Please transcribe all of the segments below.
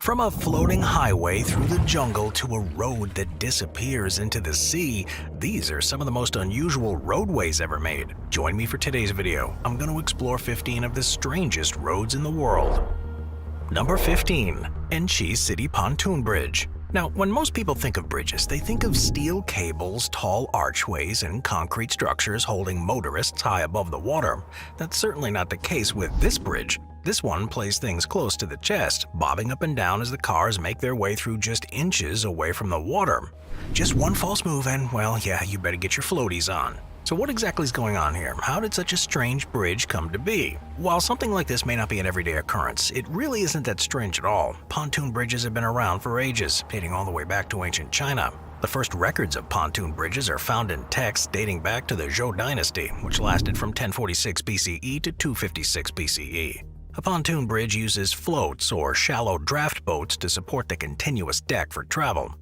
From a floating highway through the jungle to a road that disappears into the sea, these are some of the most unusual roadways ever made. Join me for today's video. I'm going to explore 15 of the strangest roads in the world. Number 15. Enchi City Pontoon Bridge. Now, when most people think of bridges, they think of steel cables, tall archways, and concrete structures holding motorists high above the water. That's certainly not the case with this bridge. This one plays things close to the chest, bobbing up and down as the cars make their way through just inches away from the water. Just one false move and, well, yeah, you better get your floaties on. So what exactly is going on here? How did such a strange bridge come to be? While something like this may not be an everyday occurrence, it really isn't that strange at all. Pontoon bridges have been around for ages, dating all the way back to ancient China. The first records of pontoon bridges are found in texts dating back to the Zhou dynasty, which lasted from 1046 BCE to 256 BCE. A pontoon bridge uses floats or shallow draft boats to support the continuous deck for travel.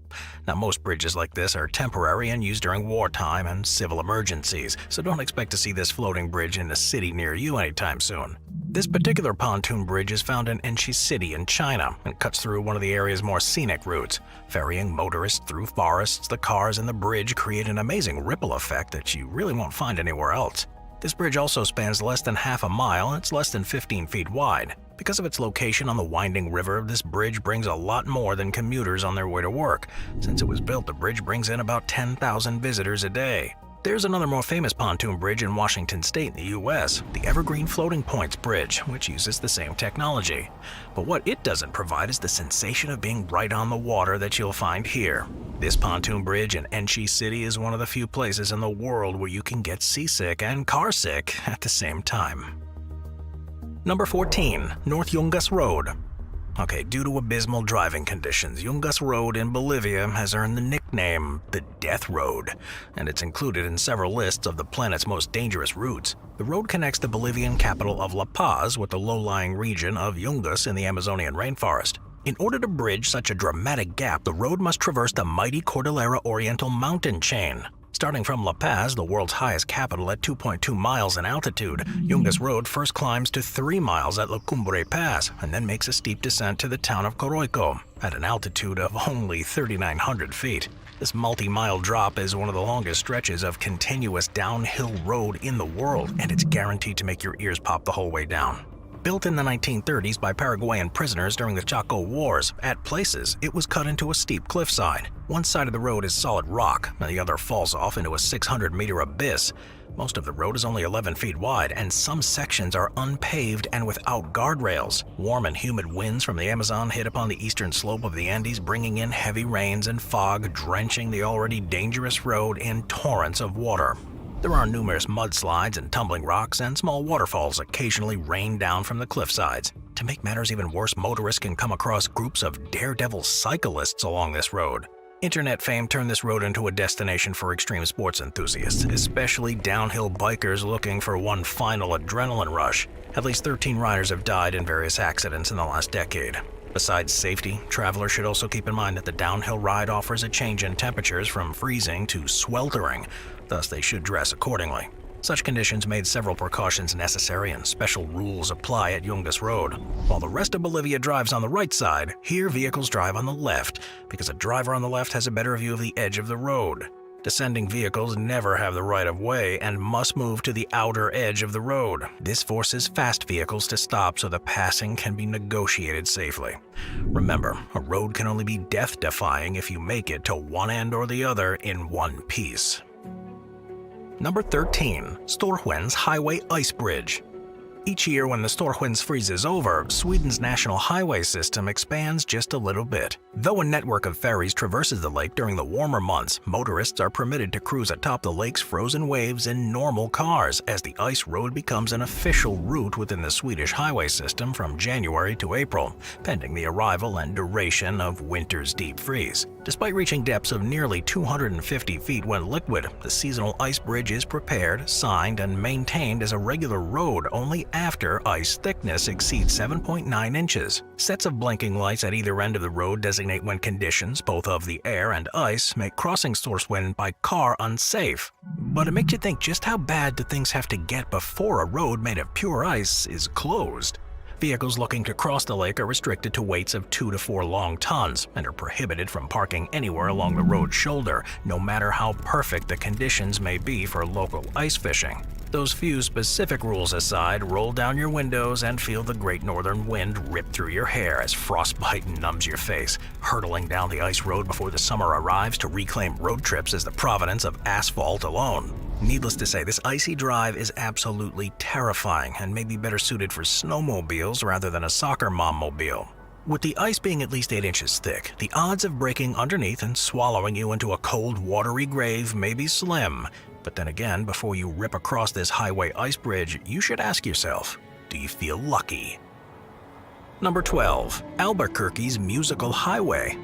Now, most bridges like this are temporary and used during wartime and civil emergencies, so don't expect to see this floating bridge in a city near you anytime soon. This particular pontoon bridge is found in Enchi City in China and cuts through one of the area's more scenic routes. Ferrying motorists through forests, the cars and the bridge create an amazing ripple effect that you really won't find anywhere else. This bridge also spans less than half a mile and it's less than 15 feet wide. Because of its location on the winding river, this bridge brings a lot more than commuters on their way to work. Since it was built, the bridge brings in about 10,000 visitors a day. There's another more famous pontoon bridge in Washington State in the US, the Evergreen Floating Points Bridge, which uses the same technology. But what it doesn't provide is the sensation of being right on the water that you'll find here. This pontoon bridge in Enchi City is one of the few places in the world where you can get seasick and carsick at the same time. Number 14. North Yungas Road. Okay, due to abysmal driving conditions, Yungas Road in Bolivia has earned the nickname the Death Road, and it's included in several lists of the planet's most dangerous routes. The road connects the Bolivian capital of La Paz with the low-lying region of Yungas in the Amazonian rainforest. In order to bridge such a dramatic gap, the road must traverse the mighty Cordillera Oriental mountain chain. Starting from La Paz, the world's highest capital at 2.2 miles in altitude, Yungas Road first climbs to 3 miles at La Cumbre Pass and then makes a steep descent to the town of Coroico at an altitude of only 3,900 feet. This multi-mile drop is one of the longest stretches of continuous downhill road in the world, and it's guaranteed to make your ears pop the whole way down. Built in the 1930s by Paraguayan prisoners during the Chaco Wars, at places it was cut into a steep cliffside. One side of the road is solid rock, and the other falls off into a 600-meter abyss. Most of the road is only 11 feet wide, and some sections are unpaved and without guardrails. Warm and humid winds from the Amazon hit upon the eastern slope of the Andes, bringing in heavy rains and fog, drenching the already dangerous road in torrents of water. There are numerous mudslides and tumbling rocks, and small waterfalls occasionally rain down from the cliffsides. To make matters even worse, motorists can come across groups of daredevil cyclists along this road. Internet fame turned this road into a destination for extreme sports enthusiasts, especially downhill bikers looking for one final adrenaline rush. At least 13 riders have died in various accidents in the last decade. Besides safety, travelers should also keep in mind that the downhill ride offers a change in temperatures from freezing to sweltering, thus they should dress accordingly. Such conditions made several precautions necessary and special rules apply at Yungas Road. While the rest of Bolivia drives on the right side, here vehicles drive on the left, because a driver on the left has a better view of the edge of the road. Descending vehicles never have the right of way and must move to the outer edge of the road. This forces fast vehicles to stop so the passing can be negotiated safely. Remember, a road can only be death-defying if you make it to one end or the other in one piece. Number 13. Storhöjens Highway Ice Bridge. Each year when the Storhöjens freezes over, Sweden's national highway system expands just a little bit. Though a network of ferries traverses the lake during the warmer months, motorists are permitted to cruise atop the lake's frozen waves in normal cars, as the ice road becomes an official route within the Swedish highway system from January to April, pending the arrival and duration of winter's deep freeze. Despite reaching depths of nearly 250 feet when liquid, the seasonal ice bridge is prepared, signed, and maintained as a regular road only after ice thickness exceeds 7.9 inches. Sets of blinking lights at either end of the road designate when conditions, both of the air and ice, make crossing Storhöjens by car unsafe. But it makes you think just how bad do things have to get before a road made of pure ice is closed. Vehicles looking to cross the lake are restricted to weights of 2 to 4 long tons and are prohibited from parking anywhere along the road's shoulder, no matter how perfect the conditions may be for local ice fishing. Those few specific rules aside, roll down your windows and feel the great northern wind rip through your hair as frostbite numbs your face. Hurtling down the ice road before the summer arrives to reclaim road trips is the providence of asphalt alone. Needless to say, this icy drive is absolutely terrifying and may be better suited for snowmobiles rather than a soccer mom-mobile. With the ice being at least 8 inches thick, the odds of breaking underneath and swallowing you into a cold, watery grave may be slim. But then again, before you rip across this highway ice bridge, you should ask yourself, do you feel lucky? Number 12. Albuquerque's Musical Highway.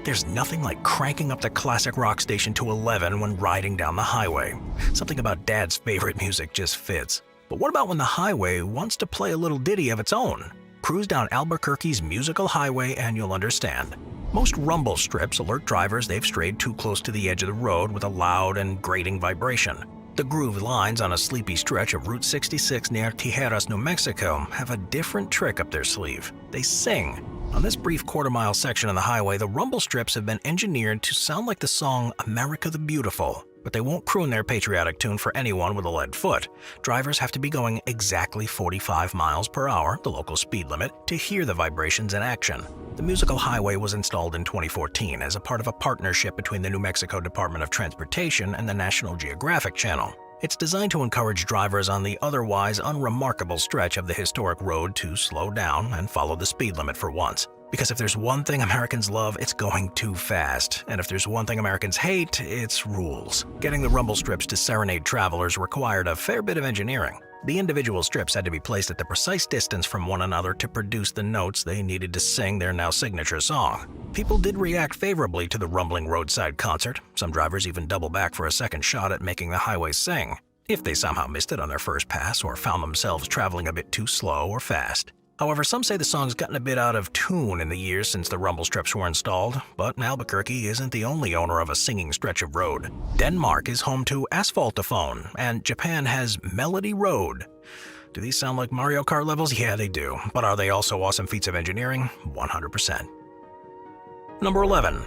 There's nothing like cranking up the classic rock station to 11 when riding down the highway. Something about Dad's favorite music just fits. But what about when the highway wants to play a little ditty of its own? Cruise down Albuquerque's Musical Highway and you'll understand. Most rumble strips alert drivers they've strayed too close to the edge of the road with a loud and grating vibration. The grooved lines on a sleepy stretch of Route 66 near Tijeras, New Mexico have a different trick up their sleeve. They sing. On this brief quarter-mile section of the highway, the rumble strips have been engineered to sound like the song America the Beautiful, but they won't croon their patriotic tune for anyone with a lead foot. Drivers have to be going exactly 45 miles per hour, the local speed limit, to hear the vibrations in action. The Musical Highway was installed in 2014 as a part of a partnership between the New Mexico Department of Transportation and the National Geographic Channel. It's designed to encourage drivers on the otherwise unremarkable stretch of the historic road to slow down and follow the speed limit for once. Because if there's one thing Americans love, it's going too fast. And if there's one thing Americans hate, it's rules. Getting the rumble strips to serenade travelers required a fair bit of engineering. The individual strips had to be placed at the precise distance from one another to produce the notes they needed to sing their now signature song. People did react favorably to the rumbling roadside concert. Some drivers even double back for a second shot at making the highway sing, if they somehow missed it on their first pass or found themselves traveling a bit too slow or fast. However, some say the song's gotten a bit out of tune in the years since the rumble strips were installed, but Albuquerque isn't the only owner of a singing stretch of road. Denmark is home to Asphaltophone, and Japan has Melody Road. Do these sound like Mario Kart levels? Yeah, they do. But are they also awesome feats of engineering? 100%. Number 11.